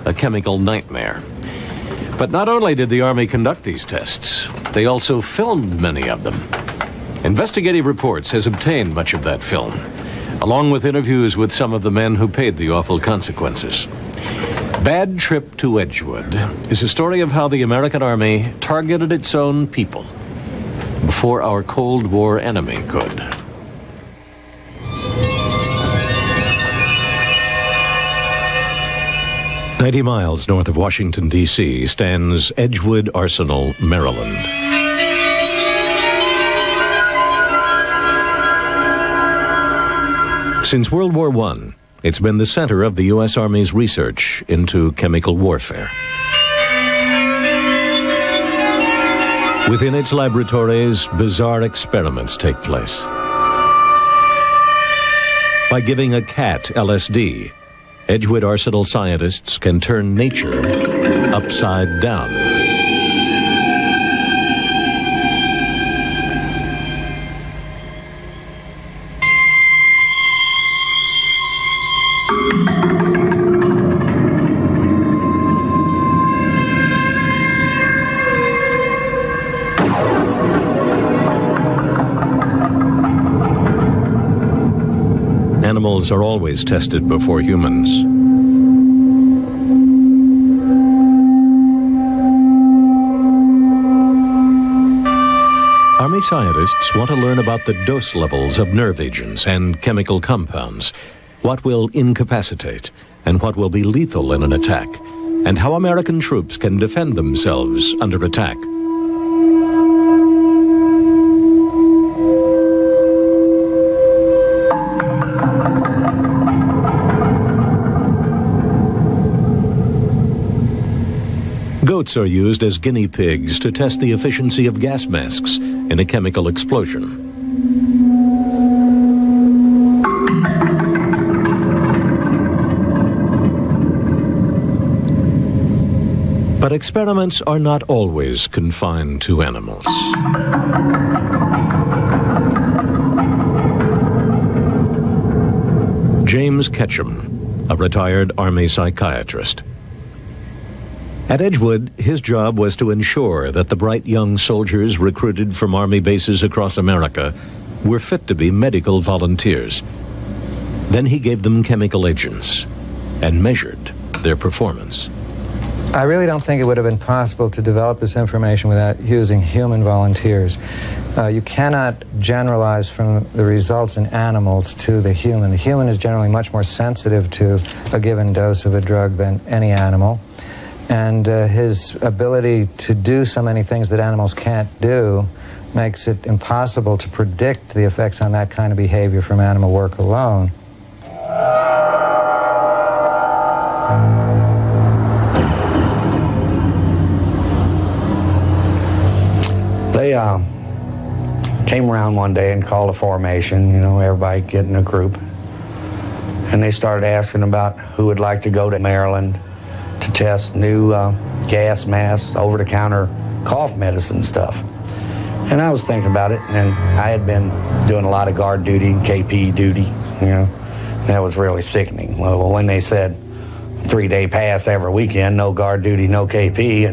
a chemical nightmare. But not only did the Army conduct these tests, they also filmed many of them. Investigative Reports has obtained much of that film, along with interviews with some of the men who paid the awful consequences. Bad Trip to Edgewood is a story of how the American Army targeted its own people before our Cold War enemy could. "90 miles north of Washington, D.C. stands Edgewood Arsenal, Maryland. Since World War I, it's been the center of the U.S. Army's research into chemical warfare. Within its laboratories, bizarre experiments take place. By giving a cat LSD, Edgewood Arsenal scientists can turn nature upside down. Animals are always tested before humans. Army scientists want to learn about the dose levels of nerve agents and chemical compounds, what will incapacitate and what will be lethal in an attack, and how American troops can defend themselves under attack. Goats are used as guinea pigs to test the efficiency of gas masks in a chemical explosion. But experiments are not always confined to animals. James Ketchum, a retired Army psychiatrist. At Edgewood, his job was to ensure that the bright young soldiers recruited from Army bases across America were fit to be medical volunteers. Then he gave them chemical agents and measured their performance. I really don't think it would have been possible to develop this information without using human volunteers. You cannot generalize from the results in animals to the human. The human is generally much more sensitive to a given dose of a drug than any animal. And his ability to do so many things that animals can't do makes it impossible to predict the effects on that kind of behavior from animal work alone. They came around one day and called a formation, everybody get in a group. And they started asking about who would like to go to Maryland to test new gas masks, over-the-counter cough medicine stuff. And I was thinking about it, and I had been doing a lot of guard duty and KP duty, That was really sickening. Well, when they said 3-day pass every weekend, no guard duty, no KP,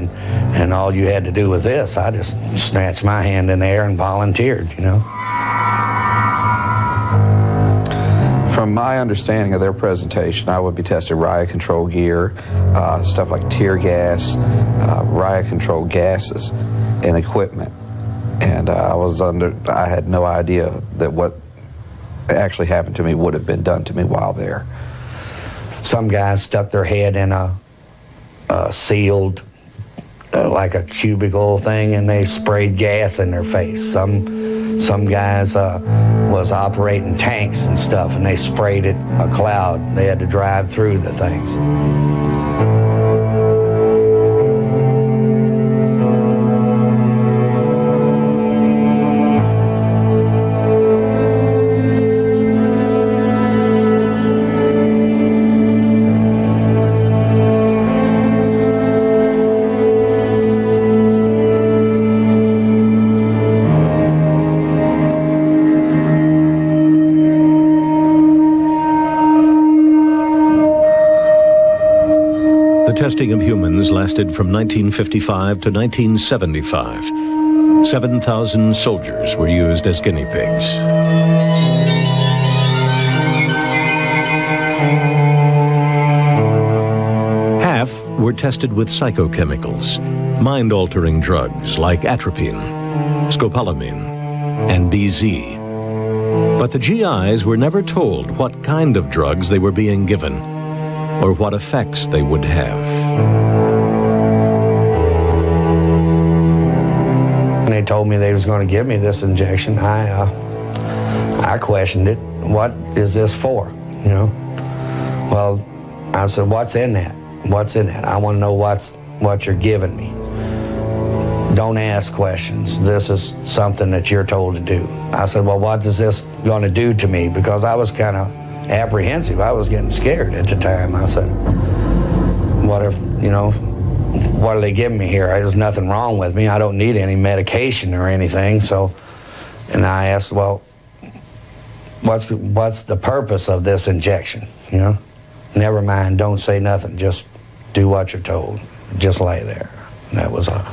and all you had to do with this, I just snatched my hand in the air and volunteered, From my understanding of their presentation, I would be testing riot control gear, stuff like tear gas, riot control gases, and equipment. And I had no idea that what actually happened to me would have been done to me while there. Some guys stuck their head in a sealed, like a cubicle thing, and they sprayed gas in their face. Some guys was operating tanks and stuff, and they sprayed it a cloud. They had to drive through the things. The testing of humans lasted from 1955 to 1975. 7,000 soldiers were used as guinea pigs. Half were tested with psychochemicals, mind-altering drugs like atropine, scopolamine, and BZ. But the GIs were never told what kind of drugs they were being given or what effects they would have. When they told me they was going to give me this injection, I questioned it. What is this for? You know? Well, I said, what's in that? What's in that? I want to know what you're giving me. Don't ask questions. This is something that you're told to do. I said, well, what is this going to do to me? Because I was kind of apprehensive. I was getting scared at the time. I said, what if, you know, what are they giving me here? There's nothing wrong with me. I don't need any medication or anything. So, and I asked, well, what's the purpose of this injection? You know, never mind. Don't say nothing. Just do what you're told. Just lay there. And that was all.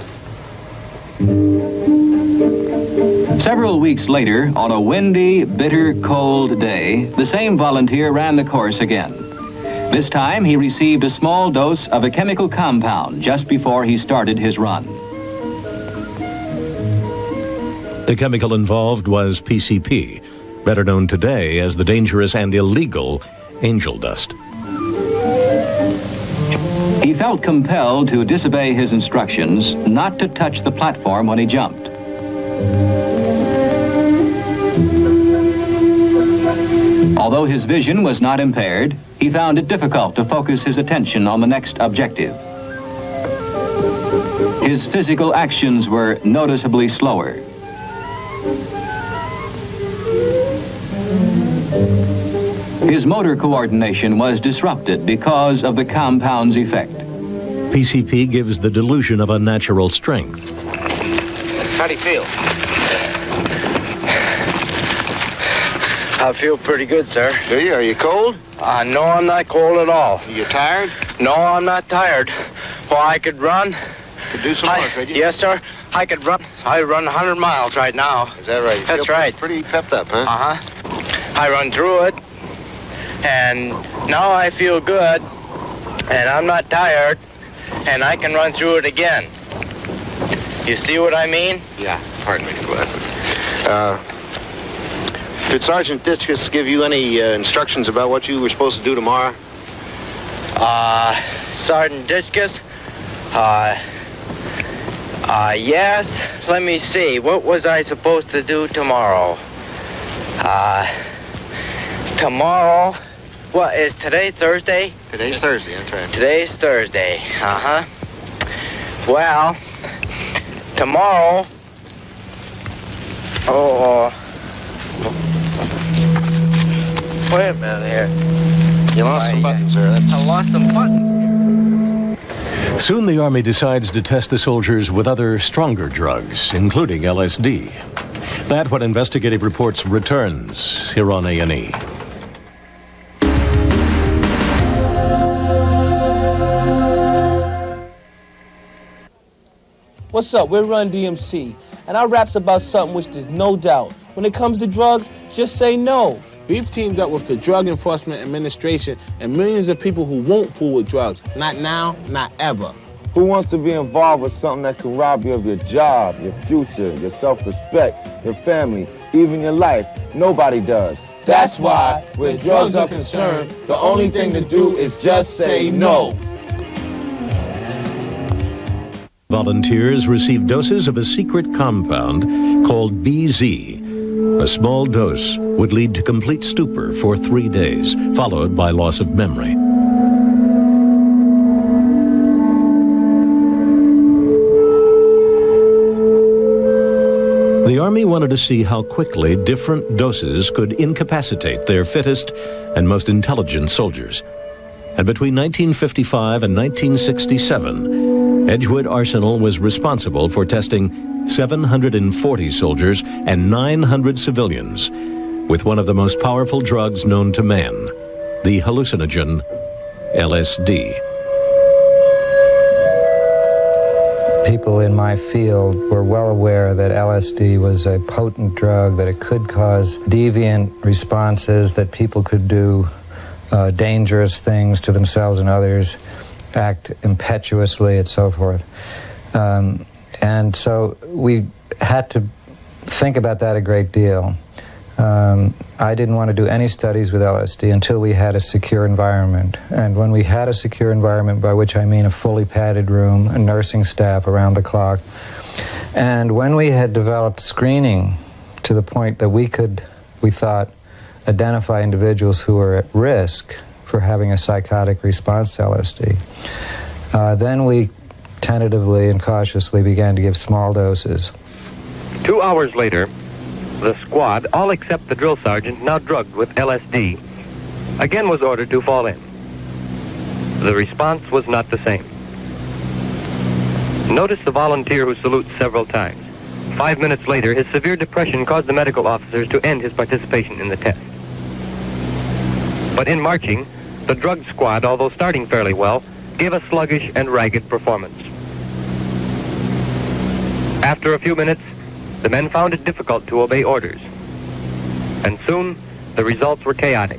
Several weeks later, on a windy, bitter, cold day, the same volunteer ran the course again. This time, he received a small dose of a chemical compound just before he started his run. The chemical involved was PCP, better known today as the dangerous and illegal angel dust. He felt compelled to disobey his instructions not to touch the platform when he jumped. Although his vision was not impaired, he found it difficult to focus his attention on the next objective. His physical actions were noticeably slower. His motor coordination was disrupted because of the compound's effect. PCP gives the delusion of unnatural strength. How do you feel? I feel pretty good, sir. Do you? Are you cold? No, I'm not cold at all. Are you tired? No, I'm not tired. Well, I could run. Could do some more, could you? Yes, sir. I could run. I run 100 miles right now. Is that right? That's right. Pretty pepped up, huh? Uh-huh. I run through it, and now I feel good, and I'm not tired, and I can run through it again. You see what I mean? Yeah. Pardon me. Go ahead. Did Sergeant Ditchkus give you any instructions about what you were supposed to do tomorrow? Sergeant Ditchkus? Yes. Let me see. What was I supposed to do tomorrow? Tomorrow? What, is today Thursday? Today's Thursday, that's right. Today's Thursday. Uh-huh. Well, tomorrow... Wait a minute here. You lost some buttons there. I lost some buttons. Soon the Army decides to test the soldiers with other stronger drugs, including LSD. That when investigative reports returns here on A&E. What's up? We're Run DMC, and our rap's about something which there's no doubt. When it comes to drugs, just say no. We've teamed up with the Drug Enforcement Administration and millions of people who won't fool with drugs. Not now, not ever. Who wants to be involved with something that can rob you of your job, your future, your self-respect, your family, even your life? Nobody does. That's why, where drugs are concerned, the only thing to do is just say no. Volunteers receive doses of a secret compound called BZ. A small dose would lead to complete stupor for 3 days, followed by loss of memory. The Army wanted to see how quickly different doses could incapacitate their fittest and most intelligent soldiers. And between 1955 and 1967, Edgewood Arsenal was responsible for testing 740 soldiers and 900 civilians with one of the most powerful drugs known to man, the hallucinogen LSD. people in my field were well aware that LSD was a potent drug, that it could cause deviant responses, that people could do dangerous things to themselves and others, act impetuously, and so forth. And so we had to think about that a great deal. I didn't want to do any studies with LSD until we had a secure environment. And when we had a secure environment, by which I mean a fully padded room, a nursing staff around the clock, and when we had developed screening to the point that we thought, identify individuals who were at risk for having a psychotic response to LSD, then we tentatively and cautiously began to give small doses. 2 hours later, the squad, all except the drill sergeant, now drugged with LSD, again was ordered to fall in. The response was not the same. Notice the volunteer who salutes several times. 5 minutes later, his severe depression caused the medical officers to end his participation in the test. But in marching, the drug squad, although starting fairly well, gave a sluggish and ragged performance. After a few minutes, the men found it difficult to obey orders, and soon the results were chaotic.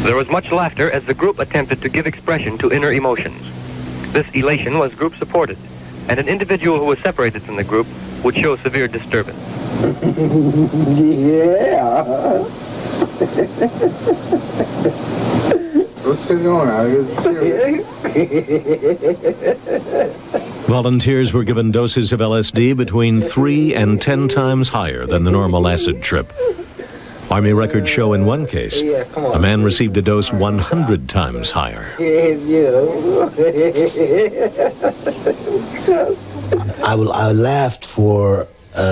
There was much laughter as the group attempted to give expression to inner emotions. This elation was group supported, and an individual who was separated from the group would show severe disturbance. Yeah. What's going on? Volunteers were given doses of LSD between 3 and 10 times higher than the normal acid trip. Army records show in one case, a man received a dose 100 times higher. I laughed for,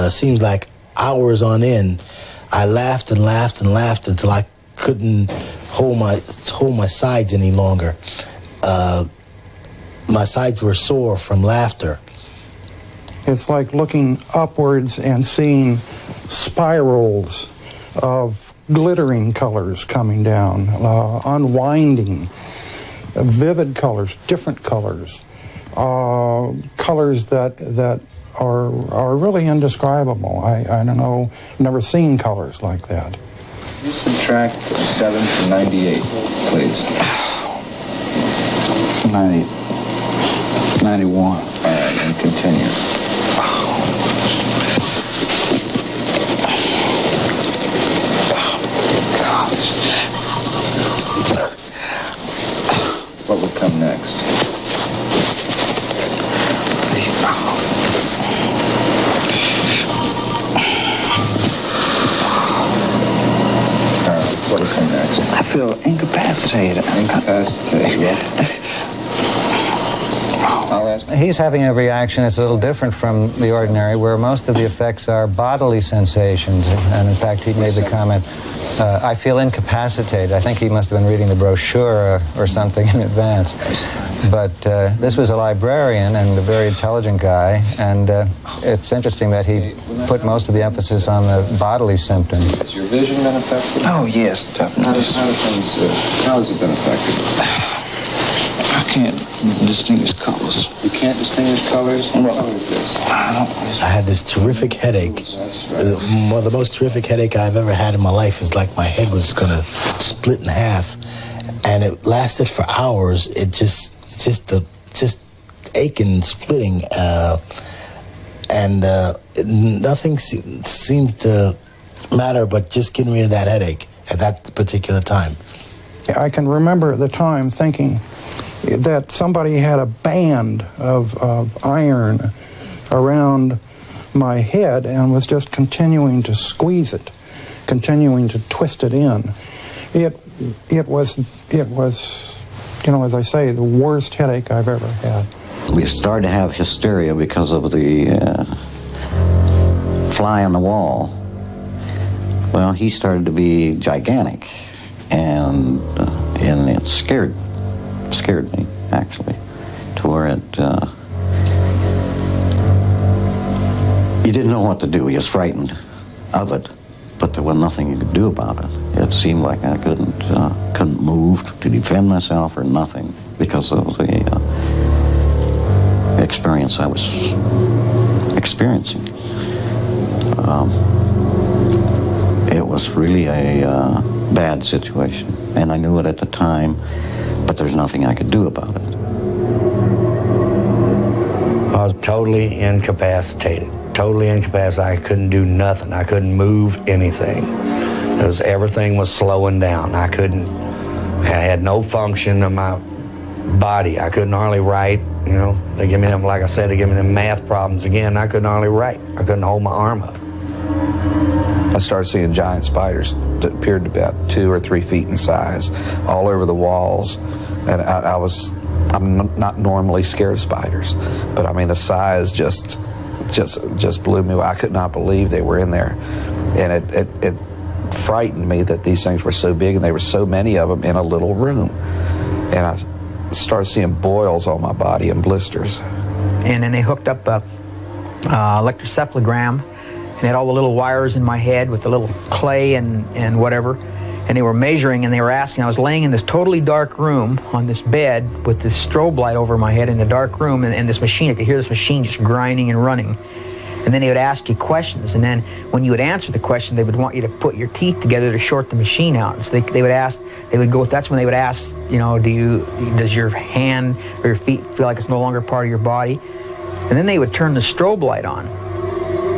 seems like hours on end. I laughed and laughed and laughed until I couldn't hold my sides any longer. My sides were sore from laughter. It's like looking upwards and seeing spirals of glittering colors coming down, unwinding, vivid colors, different colors, colors that are really indescribable. I don't know, never seen colors like that. You subtract 7 from 98, please. 90. 91. All right, and continue. What would come next? What will come next? I feel incapacitated. Incapacitated, yeah. I'll ask. He's having a reaction that's a little different from the ordinary, where most of the effects are bodily sensations. And in fact, he made the comment, I feel incapacitated. I think he must have been reading the brochure or something in advance. But this was a librarian and a very intelligent guy, and it's interesting that he put most of the emphasis on the bodily symptoms. Has your vision been affected? Oh, yes, definitely. How has it been affected? I can't distinguish colors. You can't distinguish colors? What color is this? I had this terrific headache. One of the most terrific headache I've ever had in my life. Is like my head was going to split in half, and it lasted for hours. It just aching, splitting, and nothing seemed to matter but just getting rid of that headache at that particular time. I can remember at the time thinking that somebody had a band of iron around my head and was just continuing to squeeze it, continuing to twist it in. It was, you know, as I say, the worst headache I've ever had. We started to have hysteria because of the fly on the wall. Well, he started to be gigantic, and it scared me, actually, to where you didn't know what to do. He was frightened of it. but there was nothing you could do about it. It seemed like I couldn't move to defend myself or nothing because of the experience I was experiencing. It was really a bad situation, and I knew it at the time, but there's nothing I could do about it. I was totally incapacitated. Totally incapacitated. I couldn't do nothing. I couldn't move anything. Everything was slowing down. I had no function of my body. I couldn't hardly write. You know, they give me them, like I said, they give me them math problems again. I couldn't hardly write. I couldn't hold my arm up. I started seeing giant spiders that appeared to be about 2 or 3 feet in size all over the walls. And I'm not normally scared of spiders, but I mean, the size just blew me away. I could not believe they were in there. And it frightened me that these things were so big and there were so many of them in a little room. And I started seeing boils on my body and blisters. And then they hooked up a electrocephalogram and had all the little wires in my head with the little clay and whatever. And they were measuring and they were asking. I was laying in this totally dark room on this bed with this strobe light over my head in a dark room, and this machine, I could hear this machine just grinding and running. And then they would ask you questions, and then when you would answer the question, they would want you to put your teeth together to short the machine out. So that's when they would ask, you know, does your hand or your feet feel like it's no longer part of your body? And then they would turn the strobe light on.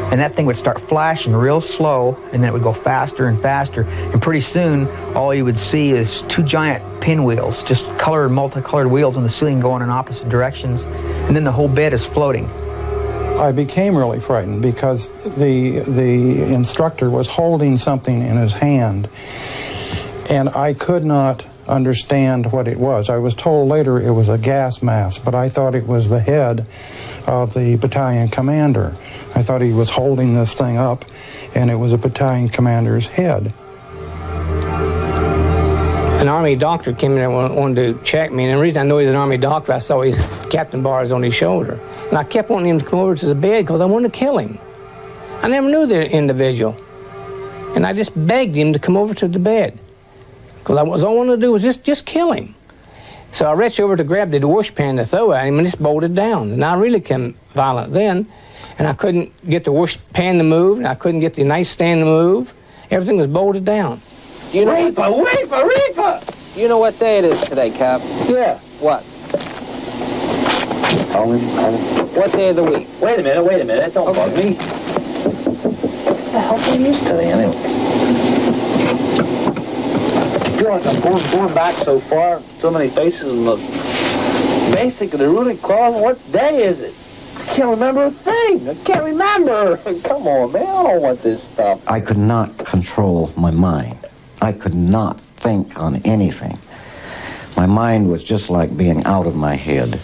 And that thing would start flashing real slow, and then it would go faster and faster. And pretty soon, all you would see is 2 giant pinwheels, just multicolored wheels on the ceiling going in opposite directions. And then the whole bed is floating. I became really frightened because the instructor was holding something in his hand, and I could not understand what it was. I was told later it was a gas mask, but I thought it was the head of the battalion commander. I thought he was holding this thing up, and it was a battalion commander's head. An Army doctor came in and wanted to check me, and the reason I know he's an Army doctor, I saw his captain bars on his shoulder. And I kept wanting him to come over to the bed because I wanted to kill him. I never knew the individual. And I just begged him to come over to the bed. Because all I wanted to do was just kill him. So I reached over to grab the washpan to throw at him and just bolted down. And I really became violent then. And I couldn't get the washpan to move, and I couldn't get the nightstand to move. Everything was bolted down. Do you know Reaper! Do you know what day it is today, Cap? Yeah. What? What day of the week? Wait a minute. Don't bug me. What the hell are you studying anyways? I feel like I'm going back so far, so many faces, and the root cause, what day is it? I can't remember a thing. I can't remember. Come on, man. I don't want this stuff. I could not control my mind. I could not think on anything. My mind was just like being out of my head.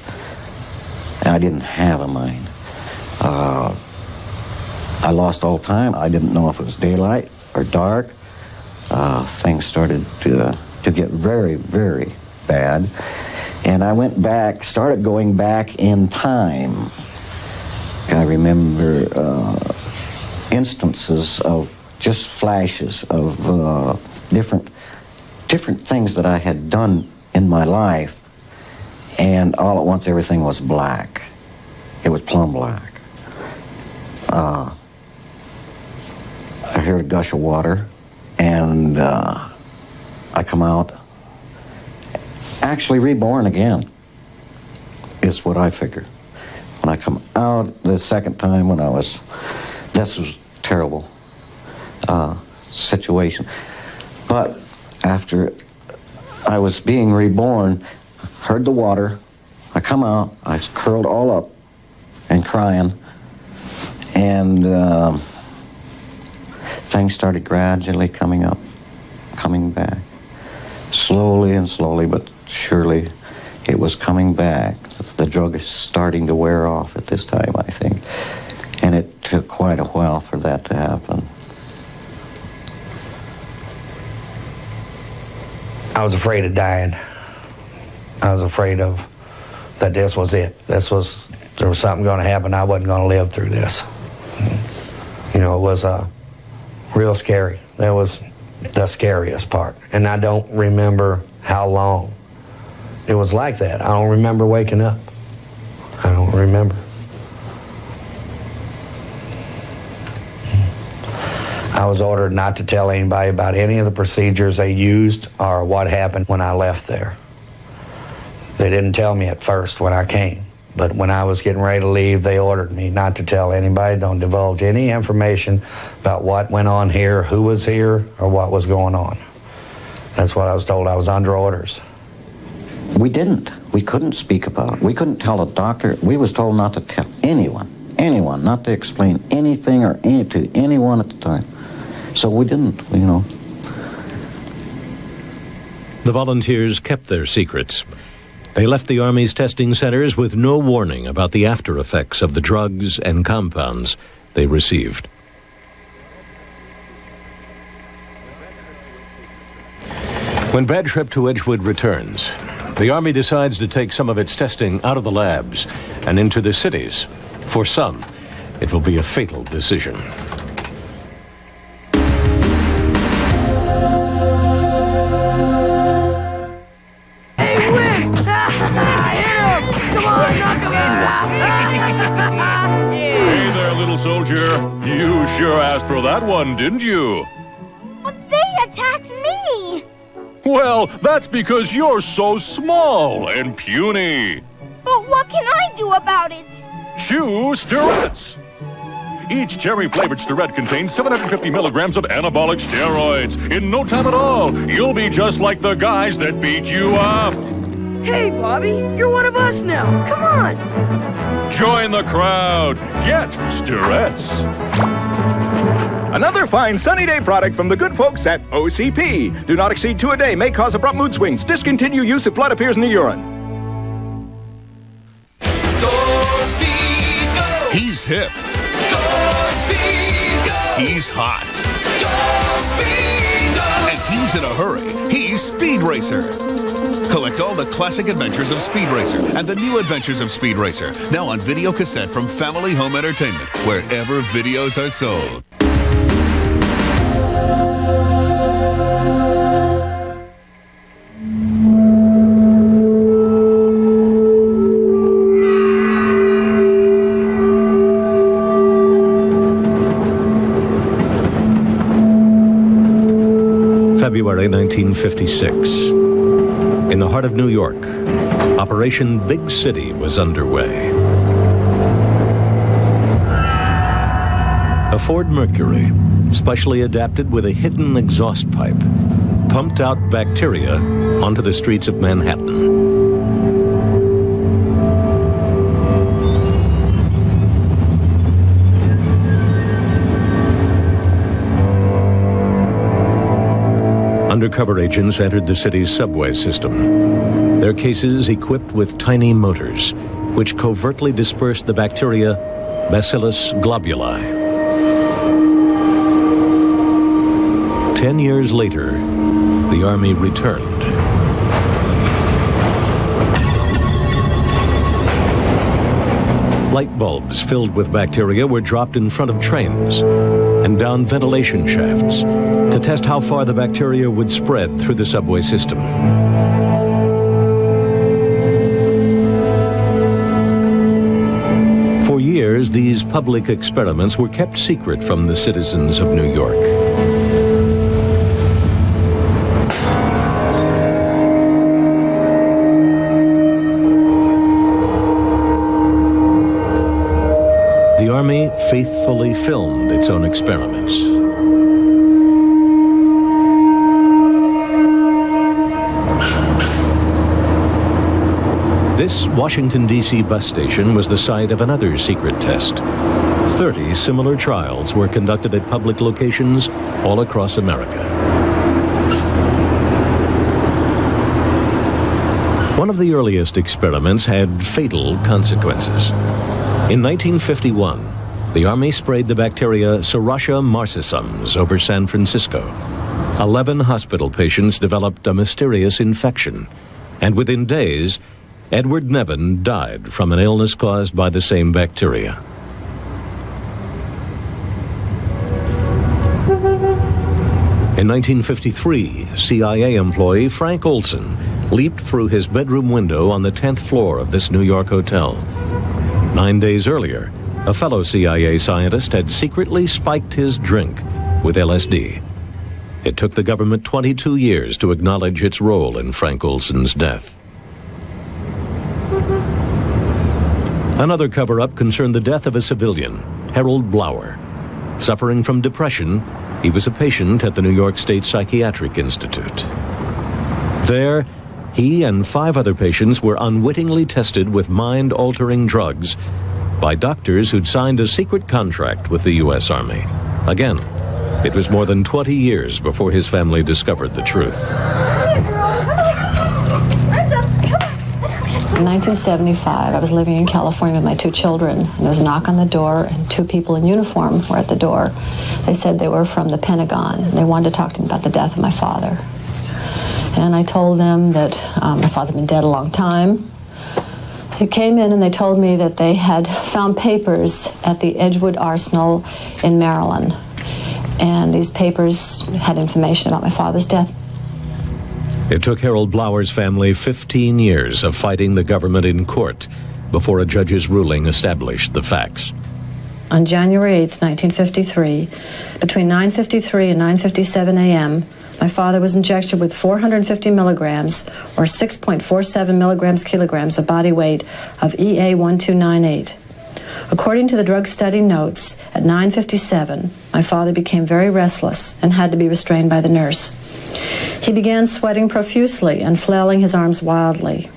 And I didn't have a mind. I lost all time. I didn't know if it was daylight or dark. Things started to get very, very bad. And I started going back in time. I remember instances of just flashes of different things that I had done in my life, and all at once everything was black. It was plumb black. I heard a gush of water, and I come out, actually reborn again, is what I figure. When I come out the second time, this was terrible situation. But after I was being reborn, heard the water, I come out, I was curled all up and crying, and things started gradually coming back. Slowly and slowly, but surely it was coming back. The drug is starting to wear off at this time, I think. And it took quite a while for that to happen. I was afraid of dying. I was afraid of that this was it. There was something going to happen. I wasn't going to live through this. You know, it was real scary. That was the scariest part. And I don't remember how long it was like that. I don't remember waking up. I don't remember. I was ordered not to tell anybody about any of the procedures they used or what happened when I left there. They didn't tell me at first when I came, but when I was getting ready to leave, they ordered me not to tell anybody, don't divulge any information about what went on here, who was here, or what was going on. That's what I was told. I was under orders. We didn't. We couldn't speak about it. We couldn't tell a doctor. We was told not to tell anyone, not to explain anything to anyone at the time. So we didn't, you know. The volunteers kept their secrets. They left the Army's testing centers with no warning about the after effects of the drugs and compounds they received. When Bad Trip to Edgewood returns, the Army decides to take some of its testing out of the labs and into the cities. For some, it will be a fatal decision. Hey there, little soldier. You sure asked for that one, didn't you? They attacked me! Well, that's because you're so small and puny. But what can I do about it? Chew Stirets. Each cherry-flavored Stirette contains 750 milligrams of anabolic steroids. In no time at all, you'll be just like the guys that beat you up. Hey, Bobby, you're one of us now. Come on. Join the crowd. Get Stirets. Another fine sunny day product from the good folks at OCP. Do not exceed 2 a day. May cause abrupt mood swings. Discontinue use if blood appears in the urine. He's hip. He's hot. And he's in a hurry. He's Speed Racer. Collect all the classic adventures of Speed Racer and the new adventures of Speed Racer. Now on video cassette from Family Home Entertainment, wherever videos are sold. February 1956. In the heart of New York, Operation Big City was underway. A Ford Mercury, specially adapted with a hidden exhaust pipe, pumped out bacteria onto the streets of Manhattan. Undercover agents entered the city's subway system, their cases equipped with tiny motors, which covertly dispersed the bacteria Bacillus globuli. 10 years later, the Army returned. Light bulbs filled with bacteria were dropped in front of trains and down ventilation shafts to test how far the bacteria would spread through the subway system. For years, these public experiments were kept secret from the citizens of New York. The Army faithfully filmed its own experiments. This Washington, D.C. bus station was the site of another secret test. 30 similar trials were conducted at public locations all across America. One of the earliest experiments had fatal consequences. In 1951, the Army sprayed the bacteria Serratia marcescens over San Francisco. 11 hospital patients developed a mysterious infection, and within days, Edward Nevin died from an illness caused by the same bacteria. In 1953, CIA employee Frank Olson leaped through his bedroom window on the 10th floor of this New York hotel. 9 days earlier, a fellow CIA scientist had secretly spiked his drink with LSD. It took the government 22 years to acknowledge its role in Frank Olson's death. Another cover-up concerned the death of a civilian, Harold Blower. Suffering from depression, he was a patient at the New York State Psychiatric Institute. There, he and 5 other patients were unwittingly tested with mind-altering drugs by doctors who'd signed a secret contract with the U.S. Army. Again, it was more than 20 years before his family discovered the truth. In 1975, I was living in California with my 2 children, and there was a knock on the door, and 2 people in uniform were at the door. They said they were from the Pentagon, and they wanted to talk to me about the death of my father. And I told them that my father had been dead a long time. They came in and they told me that they had found papers at the Edgewood Arsenal in Maryland. And these papers had information about my father's death. It took Harold Blower's family 15 years of fighting the government in court before a judge's ruling established the facts. On January 8th, 1953, between 9:53 and 9:57 a.m., my father was injected with 450 milligrams, or 6.47 milligrams kilograms of body weight of EA1298. According to the drug study notes, at 9:57, my father became very restless and had to be restrained by the nurse. He began sweating profusely and flailing his arms wildly.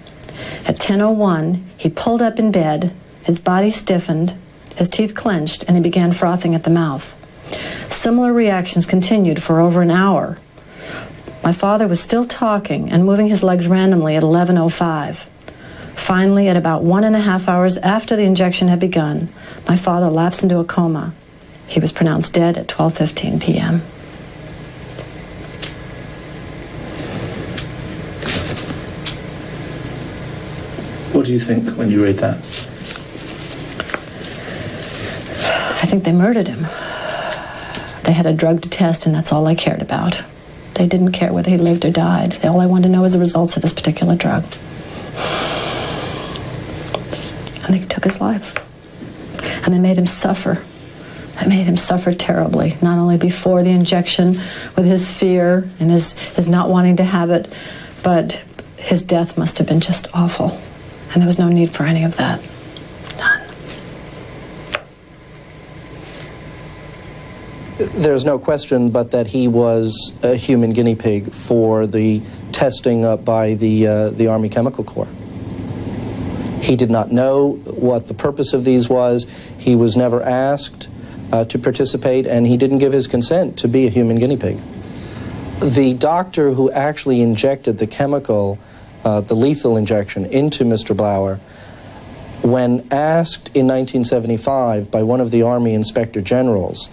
At 10:01, he pulled up in bed, his body stiffened, his teeth clenched, and he began frothing at the mouth. Similar reactions continued for over an hour. My father was still talking and moving his legs randomly at 11:05. Finally, at about 1.5 hours after the injection had begun, my father lapsed into a coma. He was pronounced dead at 12:15 p.m. What do you think when you read that? I think they murdered him. They had a drug to test, and that's all I cared about. They didn't care whether he lived or died. All I wanted to know was the results of this particular drug. And they took his life. And they made him suffer. They made him suffer terribly, not only before the injection with his fear and his not wanting to have it, but his death must have been just awful. And there was no need for any of that. None. There's no question but that he was a human guinea pig for the testing up by the Army Chemical Corps. He did not know what the purpose of these was. He was never asked to participate, and he didn't give his consent to be a human guinea pig. The doctor who actually injected the chemical, the lethal injection, into Mr. Blower, when asked in 1975 by one of the Army Inspector Generals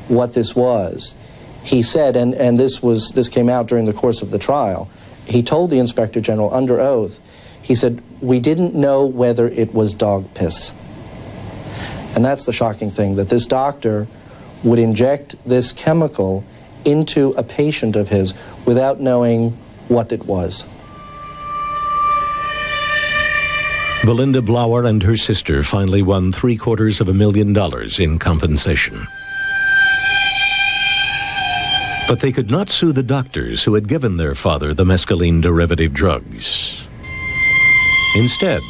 what this was, he said, and this came out during the course of the trial, he told the Inspector General under oath, he said, "We didn't know whether it was dog piss." And that's the shocking thing, that this doctor would inject this chemical into a patient of his without knowing what it was. Belinda Blower and her sister finally won $750,000 in compensation. But they could not sue the doctors who had given their father the mescaline derivative drugs. Instead,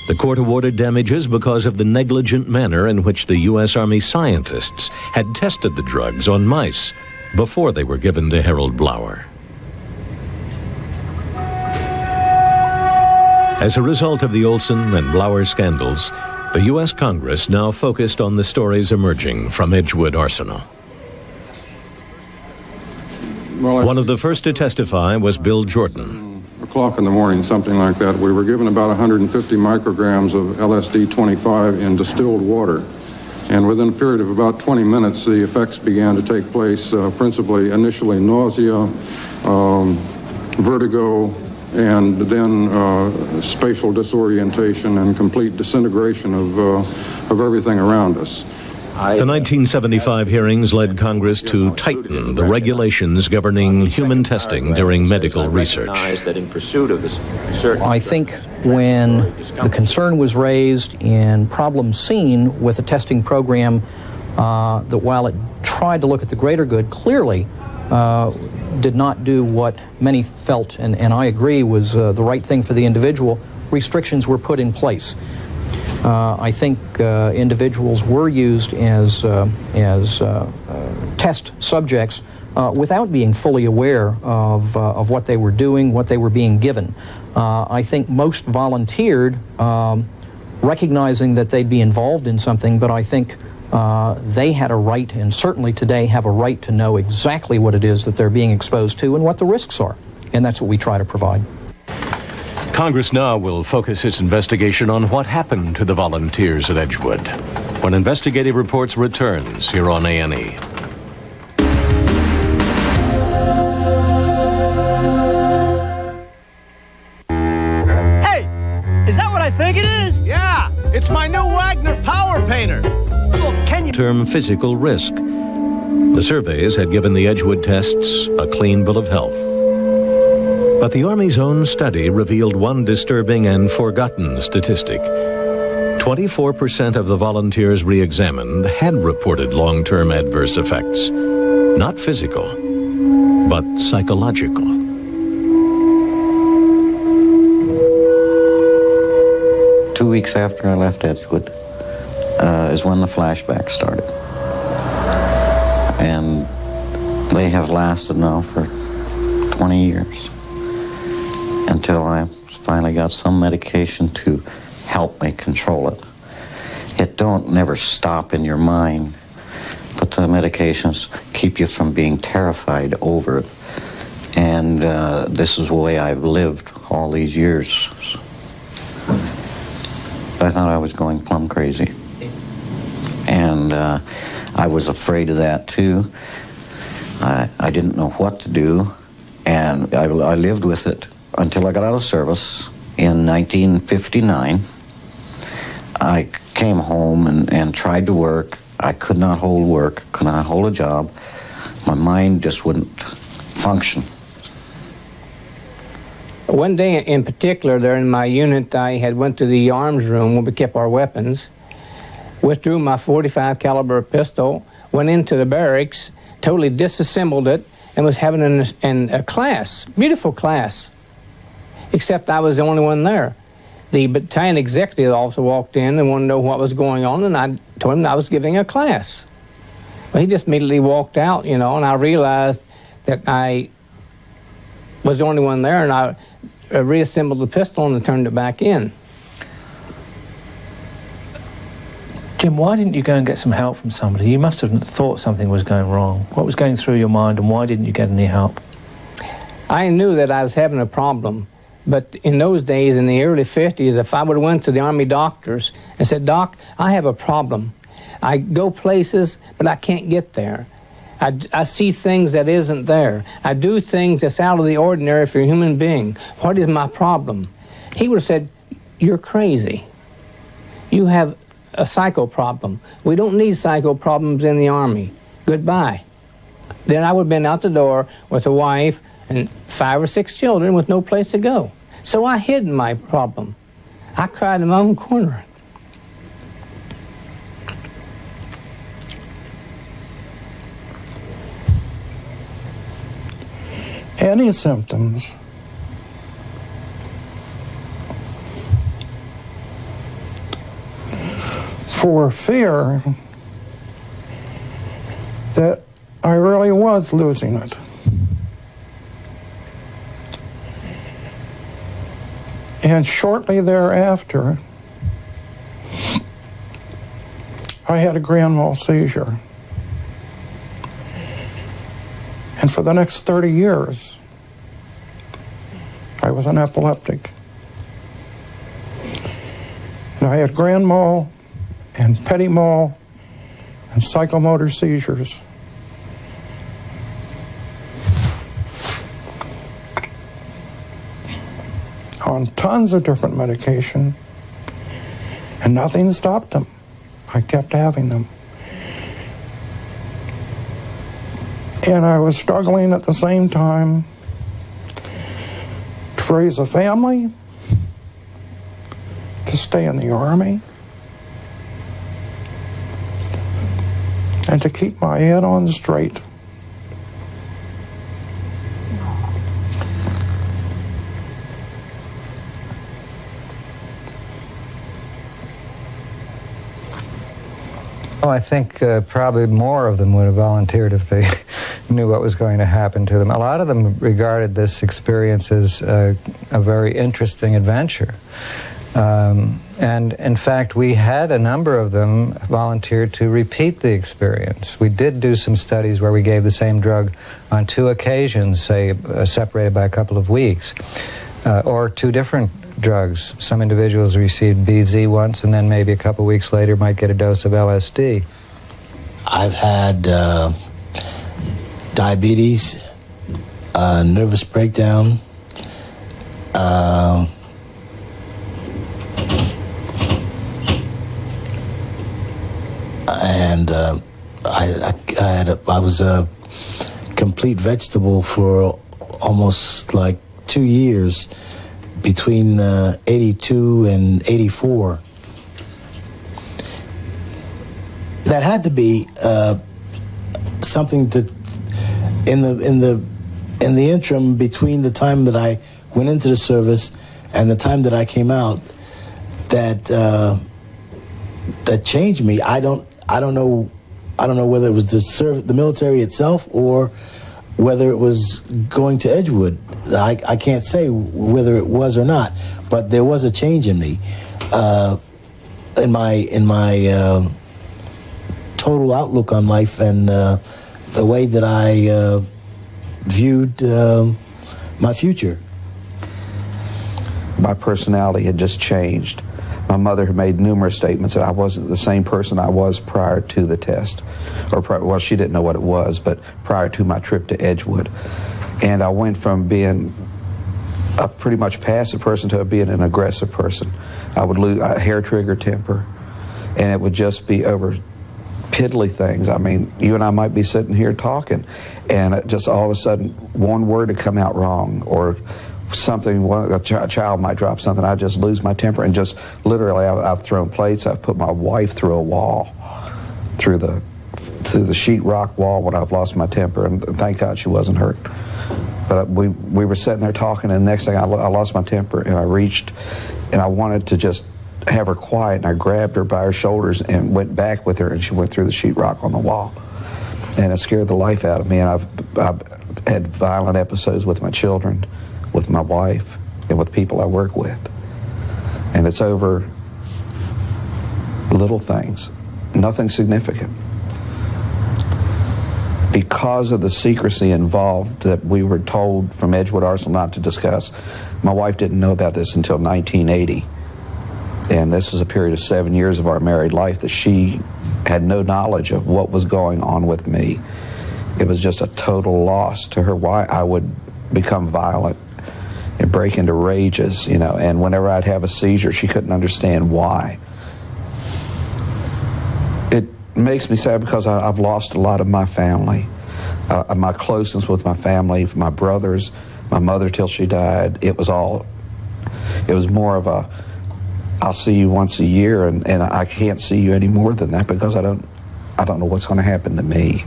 the court awarded damages because of the negligent manner in which the U.S. Army scientists had tested the drugs on mice before they were given to Harold Blower. As a result of the Olson and Blower scandals, the U.S. Congress now focused on the stories emerging from Edgewood Arsenal. One of the first to testify was Bill Jordan. O'clock in the morning, something like that. We were given about 150 micrograms of LSD-25 in distilled water. And within a period of about 20 minutes, the effects began to take place, principally initially nausea, vertigo, and then spatial disorientation and complete disintegration of everything around us. The 1975 hearings led Congress to tighten the regulations governing human testing during medical research. I think when the concern was raised and problems seen with the testing program, that while it tried to look at the greater good, clearly did not do what many felt, and I agree, was the right thing for the individual, restrictions were put in place. I think individuals were used as test subjects without being fully aware of what they were doing, what they were being given. I think most volunteered, recognizing that they'd be involved in something, but I think they had a right, and certainly today have a right, to know exactly what it is that they're being exposed to and what the risks are. And that's what we try to provide. Congress now will focus its investigation on what happened to the volunteers at Edgewood when Investigative Reports returns here on A&E. Hey, is that what I think it is? Yeah, it's my new Wagner power painter. Term physical risk. The surveys had given the Edgewood tests a clean bill of health. But the Army's own study revealed one disturbing and forgotten statistic. 24% of the volunteers re-examined had reported long-term adverse effects. Not physical, but psychological. Two weeks after I left Edgewood is when the flashbacks started. And they have lasted now for 20 years. Until I finally got some medication to help me control it. It don't never stop in your mind, but the medications keep you from being terrified over it. And this is the way I've lived all these years. I thought I was going plumb crazy. And I was afraid of that too. I didn't know what to do, and I lived with it until I got out of service in 1959. I came home and tried to work. I could not hold work, could not hold a job. My mind just wouldn't function. One day in particular, there in my unit, I had went to the arms room where we kept our weapons, withdrew my .45 caliber pistol, went into the barracks, totally disassembled it, and was having a class, beautiful class. Except I was the only one there. The battalion executive officer walked in and wanted to know what was going on, and I told him I was giving a class. Well, he just immediately walked out, you know, and I realized that I was the only one there, and I reassembled the pistol and turned it back in. Jim, why didn't you go and get some help from somebody? You must have thought something was going wrong. What was going through your mind, and why didn't you get any help? I knew that I was having a problem. But in those days, in the early 50s, if I would have went to the Army doctors and said, Doc, I have a problem. I go places, but I can't get there. I see things that isn't there. I do things that's out of the ordinary for a human being. What is my problem? He would have said, you're crazy. You have a psycho problem. We don't need psycho problems in the Army. Goodbye. Then I would have been out the door with a wife and 5 or 6 children with no place to go. So I hid my problem. I cried in my own corner. Any symptoms for fear that I really was losing it. And shortly thereafter, I had a grand mal seizure. And for the next 30 years, I was an epileptic. And I had grand mal and petit mal and psychomotor seizures. On tons of different medication, and nothing stopped them. I kept having them. And I was struggling at the same time to raise a family, to stay in the Army, and to keep my head on straight. Oh, I think probably more of them would have volunteered if they knew what was going to happen to them. A lot of them regarded this experience as a very interesting adventure. And in fact, we had a number of them volunteer to repeat the experience. We did do some studies where we gave the same drug on 2 occasions, say separated by a couple of weeks, or 2 different drugs. Some individuals received BZ once and then maybe a couple of weeks later might get a dose of LSD. I've had diabetes, nervous breakdown, and I was a complete vegetable for almost like 2 years between 82 and 84. That had to be something that in the interim between the time that I went into the service and the time that I came out, that that changed me. I don't know whether it was the military itself or whether it was going to Edgewood. I can't say whether it was or not, but there was a change in me, in my total outlook on life and the way that I viewed my future. My personality had just changed. My mother had made numerous statements that I wasn't the same person I was prior to the test. Well, she didn't know what it was, but prior to my trip to Edgewood. And I went from being a pretty much passive person to being an aggressive person. I would lose a hair-trigger temper, and it would just be over piddly things. I mean, you and I might be sitting here talking, and just all of a sudden, one word would come out wrong, or something, a child might drop something, I'd just lose my temper, and just literally, I've thrown plates, I've put my wife through a wall, through the sheetrock wall when I've lost my temper, and thank God she wasn't hurt. But we were sitting there talking, and the next thing I lost my temper, and I reached, and I wanted to just have her quiet, and I grabbed her by her shoulders and went back with her, and she went through the sheetrock on the wall. And it scared the life out of me, and I've had violent episodes with my children, with my wife, and with people I work with. And it's over little things, nothing significant. Because of the secrecy involved that we were told from Edgewood Arsenal not to discuss, my wife didn't know about this until 1980. And this was a period of 7 years of our married life that she had no knowledge of what was going on with me. It was just a total loss to her why I would become violent and break into rages, you know, and whenever I'd have a seizure, she couldn't understand why. It makes me sad because I've lost a lot of my family, my closeness with my family, my brothers, my mother till she died. It was more of a, I'll see you once a year, and I can't see you any more than that because I don't know what's going to happen to me.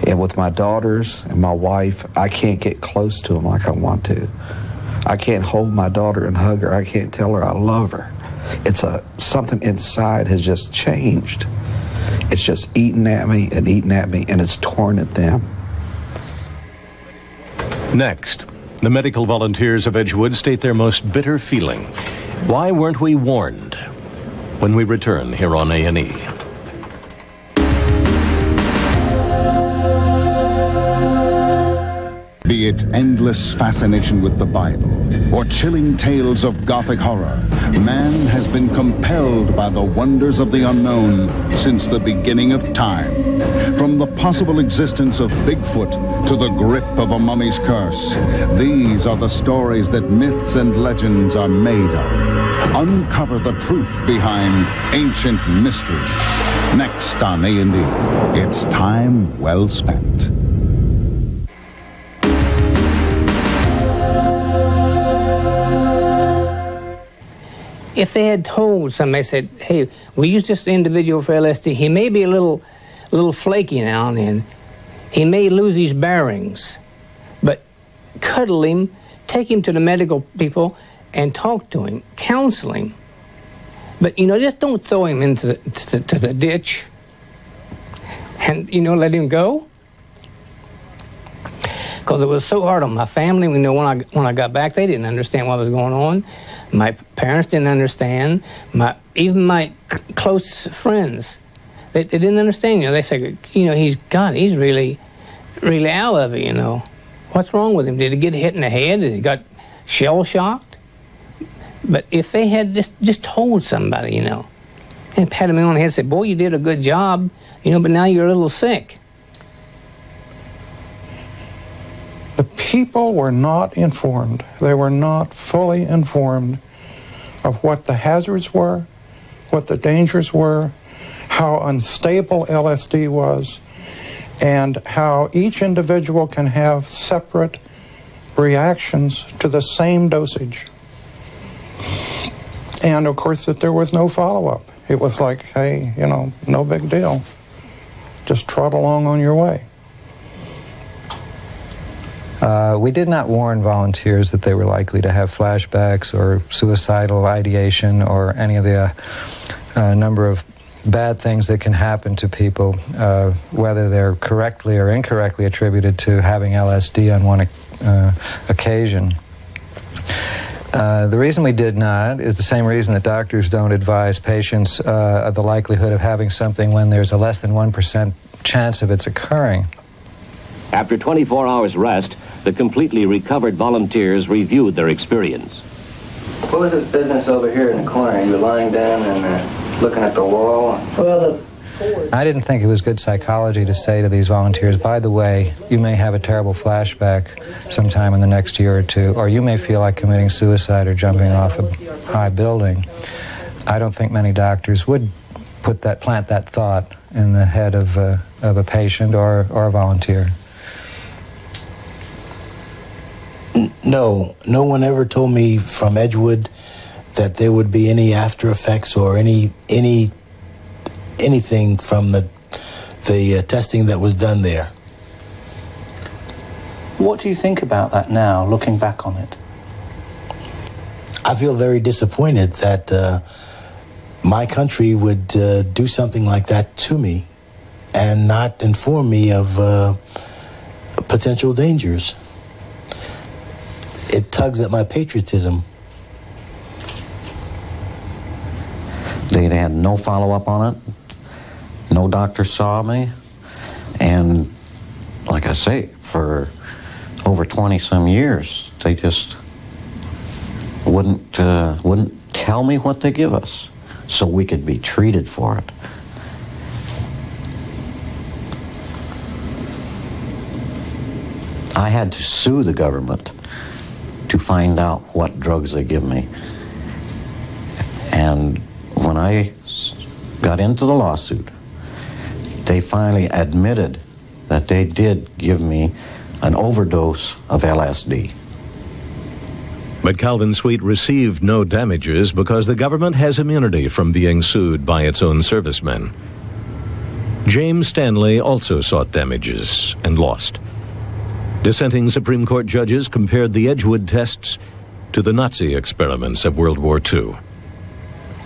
And with my daughters and my wife, I can't get close to them like I want to. I can't hold my daughter and hug her. I can't tell her I love her. Something inside has just changed. It's just eating at me, and it's torn at them. Next, the medical volunteers of Edgewood state their most bitter feeling. Why weren't we warned? When we return here on A&E. Be it endless fascination with the Bible or chilling tales of Gothic horror, man has been compelled by the wonders of the unknown since the beginning of time. From the possible existence of Bigfoot to the grip of a mummy's curse, these are the stories that myths and legends are made of. Uncover the truth behind ancient mysteries. Next on A&E, it's time well spent. If they had told somebody, said, hey, we use this individual for LSD, he may be a little flaky now and then. He may lose his bearings. But cuddle him, take him to the medical people, and talk to him, counsel him. But, just don't throw him into the ditch and, let him go. Because it was so hard on my family. When I got back, they didn't understand what was going on. My parents didn't understand. Even my close friends, they didn't understand. They figured, he's really, really out of it. What's wrong with him? Did he get hit in the head? Did he got shell shocked? But if they had just told somebody, and patted me on the head and said, boy, you did a good job, but now you're a little sick. The people were not informed. They were not fully informed of what the hazards were, what the dangers were, how unstable LSD was, and how each individual can have separate reactions to the same dosage. And of course that there was no follow-up. It was like, hey, no big deal. Just trot along on your way. We did not warn volunteers that they were likely to have flashbacks or suicidal ideation or any of the number of bad things that can happen to people, whether they're correctly or incorrectly attributed to having LSD on one occasion. The reason we did not is the same reason that doctors don't advise patients of the likelihood of having something when there's a less than 1% chance of its occurring. After 24 hours rest, the completely recovered volunteers reviewed their experience. What was this business over here in the corner? You were lying down and looking at the wall? Well, I didn't think it was good psychology to say to these volunteers, by the way, you may have a terrible flashback sometime in the next year or two, or you may feel like committing suicide or jumping off a high building. I don't think many doctors would plant that thought in the head of a patient or a volunteer. No one ever told me from Edgewood that there would be any after effects or anything from the testing that was done there. What do you think about that now, looking back on it? I feel very disappointed that my country would do something like that to me and not inform me of potential dangers. It tugs at my patriotism. They had no follow-up on it. No doctor saw me. And like I say, for over 20-some years, they just wouldn't tell me what they give us so we could be treated for it. I had to sue the government to find out what drugs they give me. And when I got into the lawsuit, they finally admitted that they did give me an overdose of LSD. But Calvin Sweet received no damages because the government has immunity from being sued by its own servicemen. James Stanley also sought damages and lost. Dissenting Supreme Court judges compared the Edgewood tests to the Nazi experiments of World War II.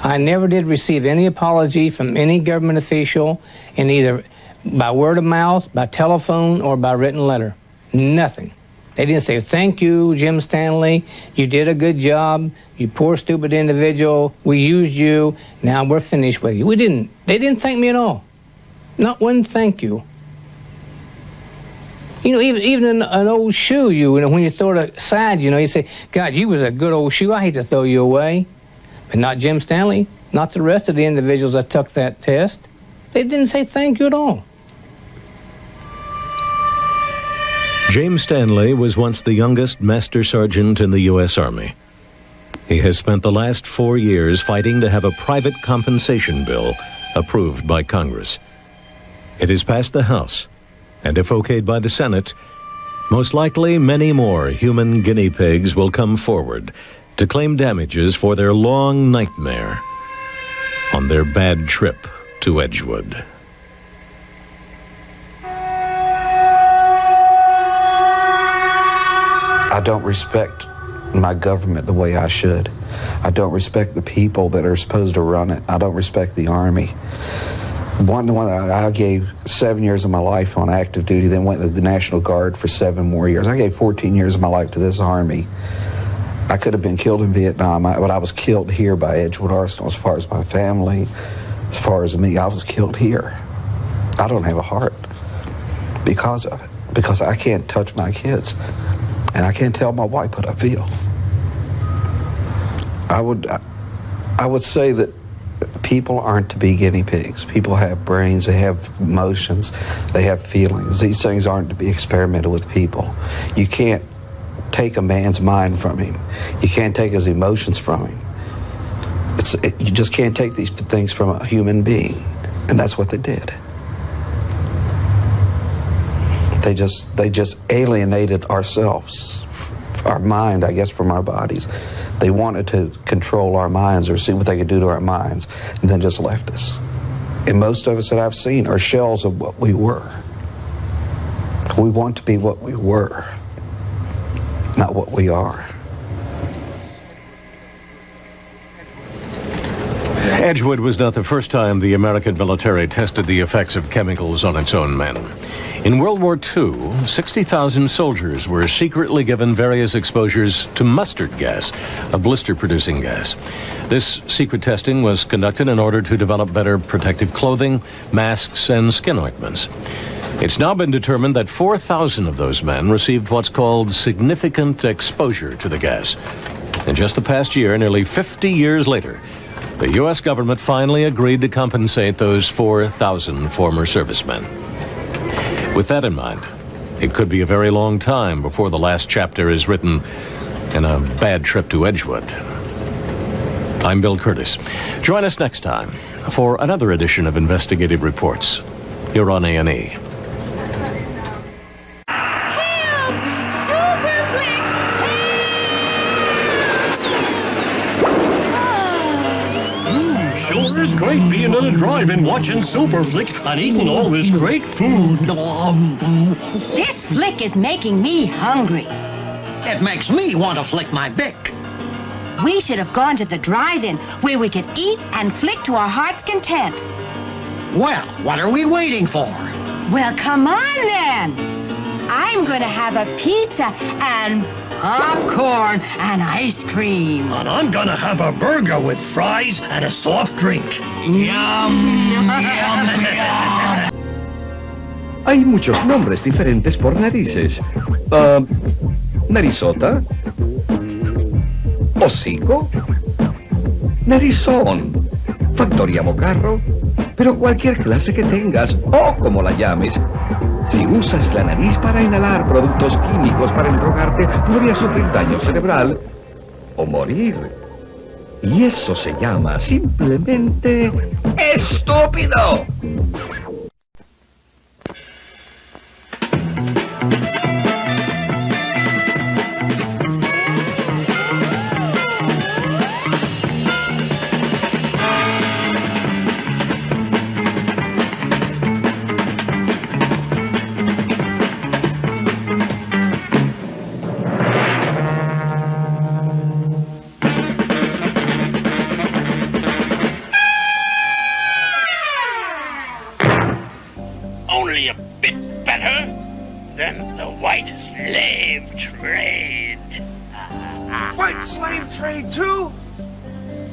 I never did receive any apology from any government official, in either by word of mouth, by telephone, or by written letter. Nothing. They didn't say, thank you, Jim Stanley, you did a good job, you poor stupid individual, we used you, now we're finished with you. They didn't thank me at all. Not one thank you. Even an old shoe, when you throw it aside, you say, God, you was a good old shoe, I hate to throw you away. But not Jim Stanley, not the rest of the individuals that took that test. They didn't say thank you at all. James Stanley was once the youngest Master Sergeant in the U.S. Army. He has spent the last 4 years fighting to have a private compensation bill approved by Congress. It has passed the House, and if okayed by the Senate, most likely many more human guinea pigs will come forward to claim damages for their long nightmare on their bad trip to Edgewood. I don't respect my government the way I should. I don't respect the people that are supposed to run it. I don't respect the Army. I gave 7 years of my life on active duty, then went to the National Guard for 7 more years. I gave 14 years of my life to this Army. I could have been killed in Vietnam, but I was killed here by Edgewood Arsenal. As far as my family, as far as me, I was killed here. I don't have a heart because of it, because I can't touch my kids, and I can't tell my wife what I feel. I would say that people aren't to be guinea pigs. People have brains, they have emotions, they have feelings. These things aren't to be experimented with people. You can't take a man's mind from him. You can't take his emotions from him. You just can't take these things from a human being. And that's what they did. They just alienated ourselves, our mind, I guess, from our bodies. They wanted to control our minds or see what they could do to our minds, and then just left us. And most of us that I've seen are shells of what we were. We want to be what we were, not what we are. Edgewood was not the first time the American military tested the effects of chemicals on its own men. In World War II, 60,000 soldiers were secretly given various exposures to mustard gas, a blister-producing gas. This secret testing was conducted in order to develop better protective clothing, masks, and skin ointments. It's now been determined that 4,000 of those men received what's called significant exposure to the gas. In just the past year, nearly 50 years later, the U.S. government finally agreed to compensate those 4,000 former servicemen. With that in mind, it could be a very long time before the last chapter is written in a bad trip to Edgewood. I'm Bill Curtis. Join us next time for another edition of Investigative Reports here on A&E. It's great being in a drive-in watching Super Flick and eating all this great food. This flick is making me hungry. It makes me want to flick my bick. We should have gone to the drive-in where we could eat and flick to our heart's content. Well, what are we waiting for? Well, come on then. I'm going to have a pizza and popcorn and ice cream. And I'm going to have a burger with fries and a soft drink. Yum, yum, yum. Hay muchos nombres diferentes por narices. Narizota, hocico, narizón, factoría mocarro, pero cualquier clase que tengas o como la llames. Si usas la nariz para inhalar productos químicos para endrogarte, podrías sufrir daño cerebral o morir. Y eso se llama simplemente estúpido. Only a bit better than the white slave trade. White slave trade too?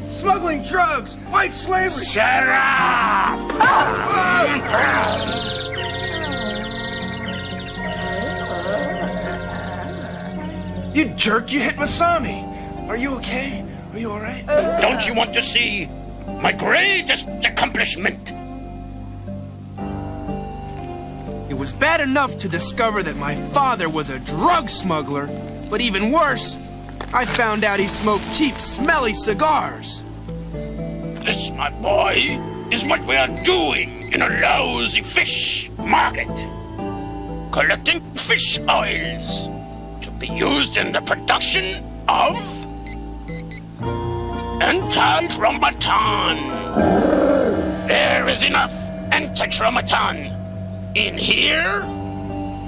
Smuggling drugs, white slavery. Shut up! You jerk, you hit Masami. Are you okay? Are you alright? Don't you want to see my greatest accomplishment? It was bad enough to discover that my father was a drug smuggler, but even worse, I found out he smoked cheap, smelly cigars. This, my boy, is what we are doing in a lousy fish market. Collecting fish oils to be used in the production of Antitraumaton. There is enough antitraumaton in here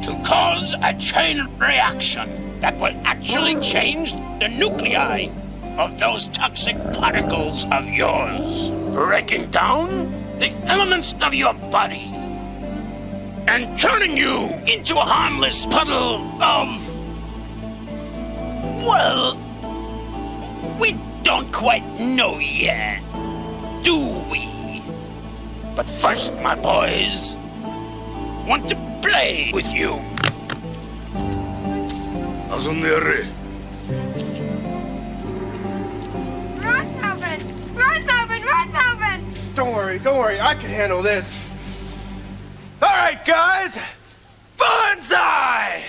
to cause a chain reaction that will actually change the nuclei of those toxic particles of yours, breaking down the elements of your body and turning you into a harmless puddle of, well, we don't quite know yet, do we? But first, my boys, want to play with you. 遊んでやれ。 Don't worry, I can handle this. All right, guys, Banzai!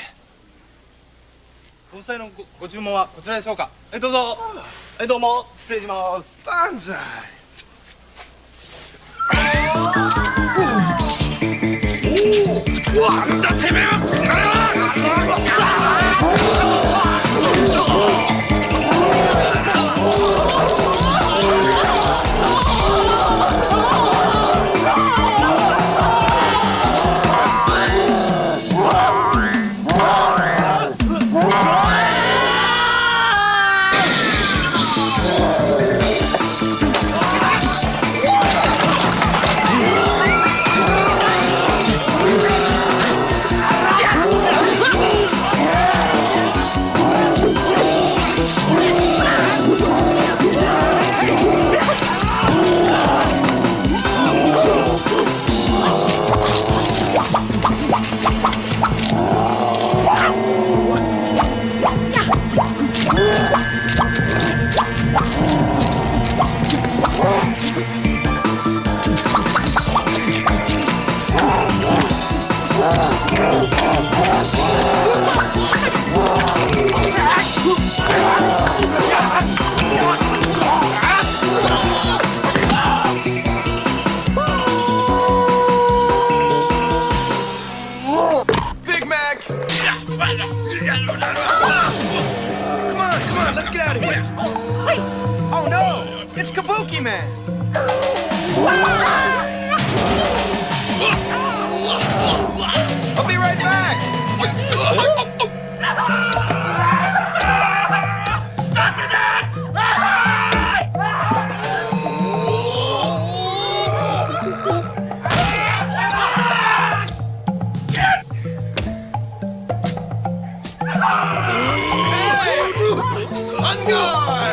盆栽のご注文はこちらでしょうか。どうぞ。どうも失礼します。Banzai! What? なんだてめえは！ Big Mac! Come on, let's get out of here. Oh no, it's Kabuki Man. I'll be right back. On guard!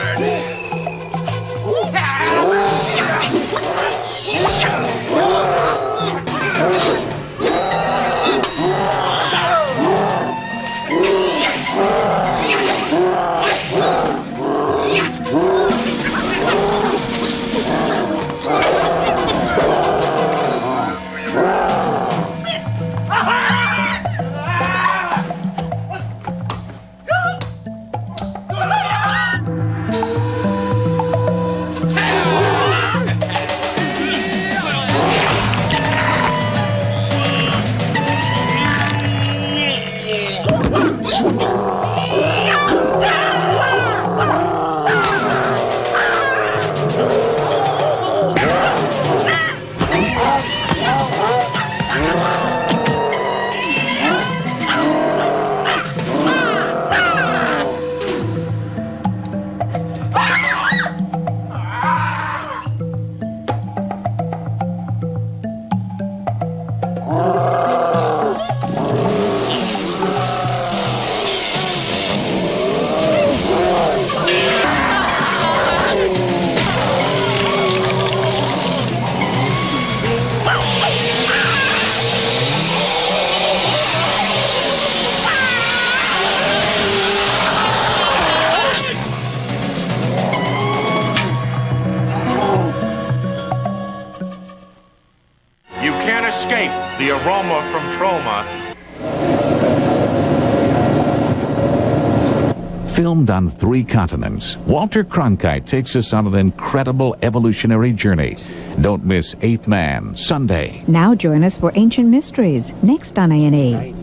escape the aroma from trauma. Filmed on 3 continents, Walter Cronkite takes us on an incredible evolutionary journey. Don't miss 8 Man, Sunday. Now join us for Ancient Mysteries, next on A&E.